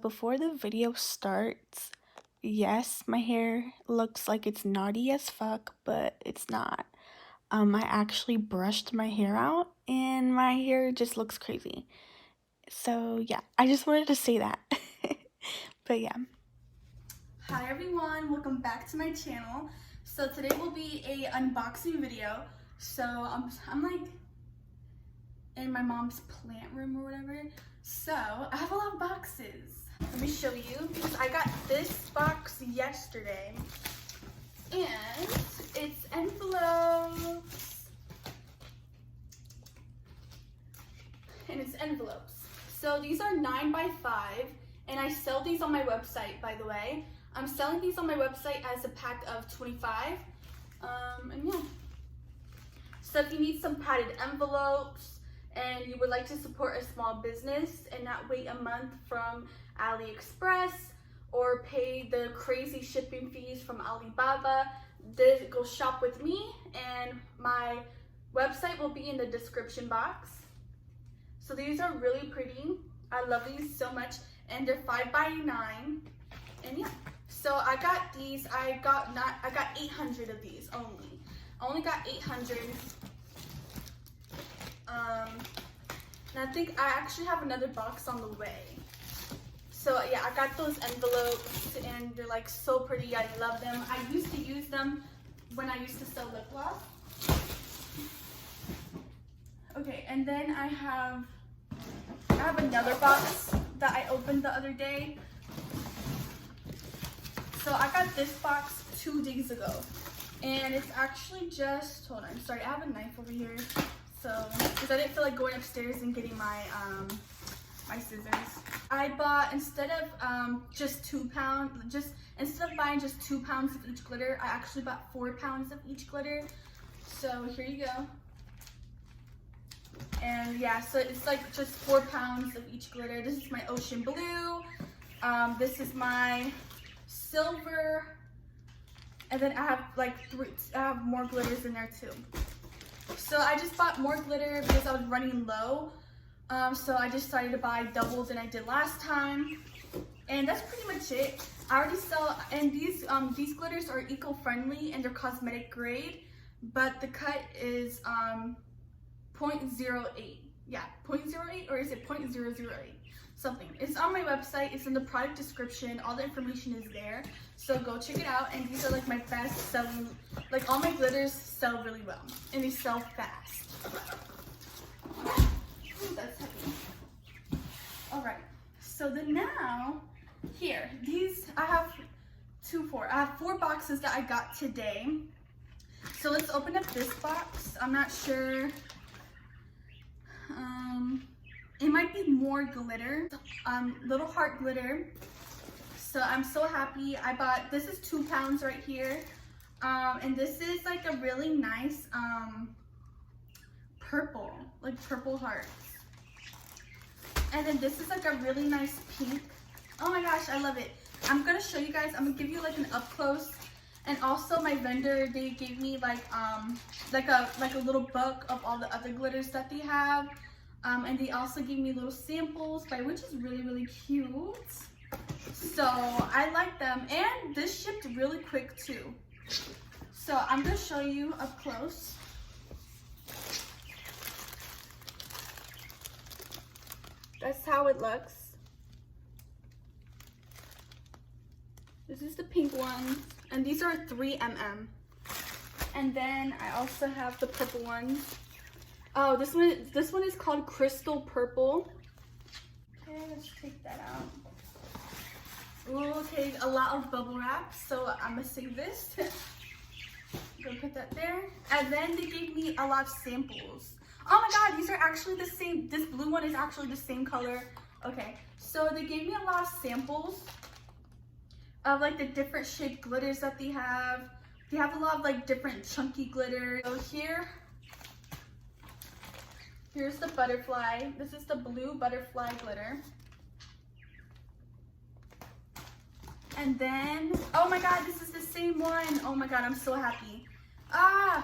before the video starts, yes, my hair looks like it's naughty as fuck, but it's not. I actually brushed my hair out and my hair just looks crazy. So yeah, I just wanted to say that. But yeah. Hi everyone, welcome back to my channel. So today will be a unboxing video. So I'm like in my mom's plant room or whatever. So I have a lot of boxes. Let me show you. I got this box yesterday and it's envelopes. So these are 9x5 and I sell these on my website, by the way. I'm selling these on my website as a pack of 25. And yeah. So if you need some padded envelopes and you would like to support a small business and not wait a month from AliExpress or pay the crazy shipping fees from Alibaba, go shop with me, and my website will be in the description box. So these are really pretty. I love these so much, and they're 5x9. And yeah, so I got these. I got 800 of these only. I only got 800. And I think I actually have another box on the way. So yeah, I got those envelopes and they're like so pretty. I love them. I used to use them when I used to sell lip gloss. Okay, and then I have another box that I opened the other day. So I got this box 2 days ago, and it's actually just, hold on, sorry, I have a knife over here. So, because I didn't feel like going upstairs and getting my my scissors. I bought, instead of just 2 pounds, instead of buying just 2 pounds of each glitter, I actually bought 4 pounds of each glitter. So here you go. And yeah, so it's like just 4 pounds of each glitter. This is my ocean blue. This is my silver. And then I have like I have more glitters in there too. So I just bought more glitter because I was running low. So I just decided to buy double than I did last time. And that's pretty much it. I already sell, and these glitters are eco-friendly and they're cosmetic grade, but the cut is 0.08. Yeah, 0.08, or is it 0.008? Something. It's on my website. It's in the product description. All the information is there. So go check it out. And these are like my best selling. Like all my glitters sell really well, and they sell fast. Ooh, that's heavy. All right. So then now, here, these I have I have 4 boxes that I got today. So let's open up this box. I'm not sure. It might be more glitter, little heart glitter. So I'm so happy. I bought, this is 2 pounds right here. And this is like a really nice purple, like purple hearts. And then this is like a really nice pink. Oh my gosh, I love it. I'm gonna show you guys, I'm gonna give you like an up close. And also my vendor, they gave me like a little book of all the other glitters that they have. And they also gave me little samples, which is really, really cute. So I like them, and this shipped really quick too. So I'm gonna show you up close. That's how it looks. This is the pink one, and these are 3mm. And then I also have the purple ones. Oh, this one is called Crystal Purple. Okay, let's take that out. Ooh, okay, a lot of bubble wrap, so I'm gonna save this. Gonna put that there. And then they gave me a lot of samples. Oh my god, these are actually the same. This blue one is actually the same color. Okay, so they gave me a lot of samples of like the different shaped glitters that they have. They have a lot of like different chunky glitter. So here's the butterfly. This is the blue butterfly glitter. And then, oh my god, this is the same one. Oh my god, I'm so happy. I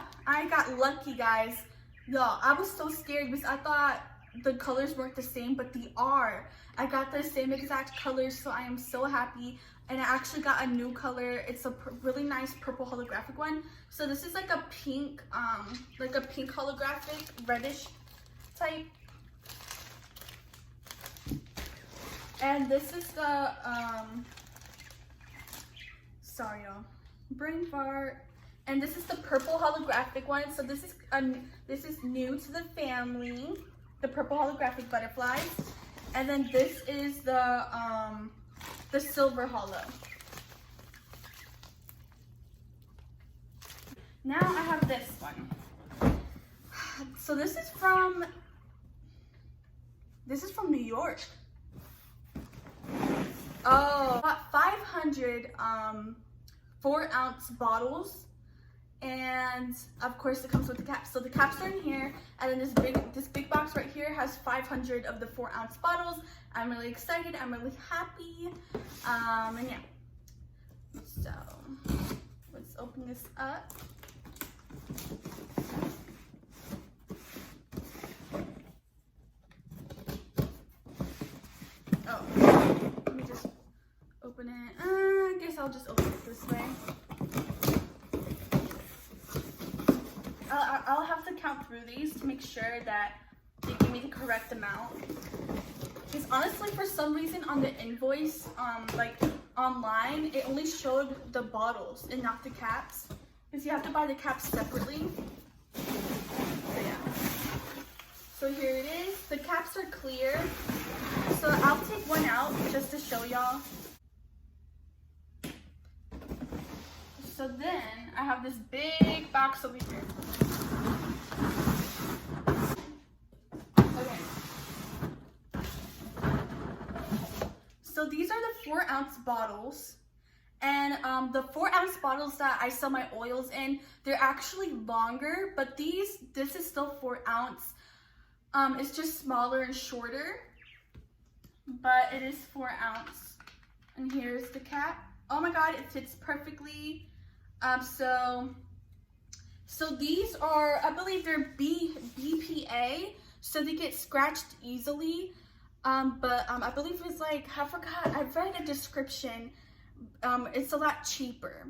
got lucky, guys. Y'all, I was so scared because I thought the colors weren't the same, but they are. I got the same exact colors, so I am so happy. And I actually got a new color. It's a really nice purple holographic one. So this is like a pink holographic, reddish type. And this is the, sorry y'all, brain fart. And this is the purple holographic one. So this is new to the family, the purple holographic butterflies. And then this is the silver hollow. Now I have this one. So this is from New York. Oh, got 500 4-ounce bottles, and of course it comes with the caps. So the caps are in here, and then this big box right here has 500 of the 4-ounce bottles. I'm really excited. I'm really happy. And yeah. So let's open this up. Oh, let me just open it. I guess I'll just open it this way. I'll have to count through these to make sure that they give me the correct amount. Because honestly, for some reason on the invoice, like online, it only showed the bottles and not the caps. Because you have to buy the caps separately. So yeah. So here it is. The caps are clear. So I'll take one out just to show y'all. So then I have this big box over here. Okay. So these are the 4-ounce bottles. And the 4-ounce bottles that I sell my oils in, they're actually longer, but this is still 4 ounce. It's just smaller and shorter, but it is 4 ounce. And here's the cap. Oh my God, it fits perfectly. So these are, I believe they're BPA, so they get scratched easily. But I believe it's like, I forgot, I've read a description. It's a lot cheaper.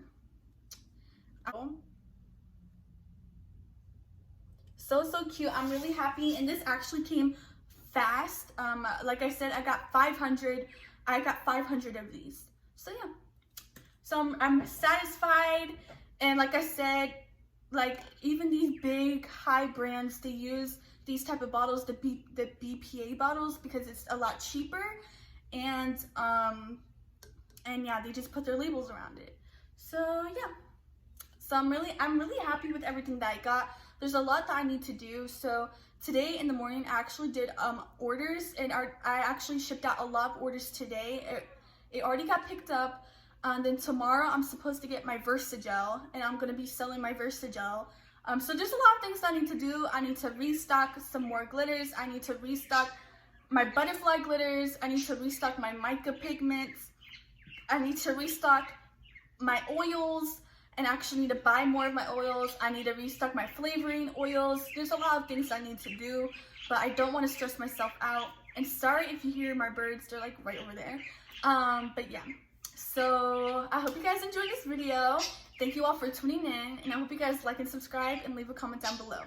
So cute. I'm really happy, and this actually came fast. Like I said, I got 500 of these. So yeah. So I'm satisfied, and like I said, like even these big high brands, they use these type of bottles, the BPA bottles, because it's a lot cheaper, and yeah, they just put their labels around it. So yeah. So I'm really happy with everything that I got. There's a lot that I need to do. So today in the morning, I actually did orders, and I actually shipped out a lot of orders today. It already got picked up. And then tomorrow I'm supposed to get my Versagel, and I'm gonna be selling my Versagel. So there's a lot of things that I need to do. I need to restock some more glitters. I need to restock my butterfly glitters. I need to restock my mica pigments. I need to restock my oils, and actually need to buy more of my oils. I need to restock my flavoring oils. There's a lot of things I need to do, but I don't want to stress myself out. And sorry if you hear my birds, they're like right over there. But yeah. So I hope you guys enjoyed this video. Thank you all for tuning in, and I hope you guys like and subscribe and leave a comment down below.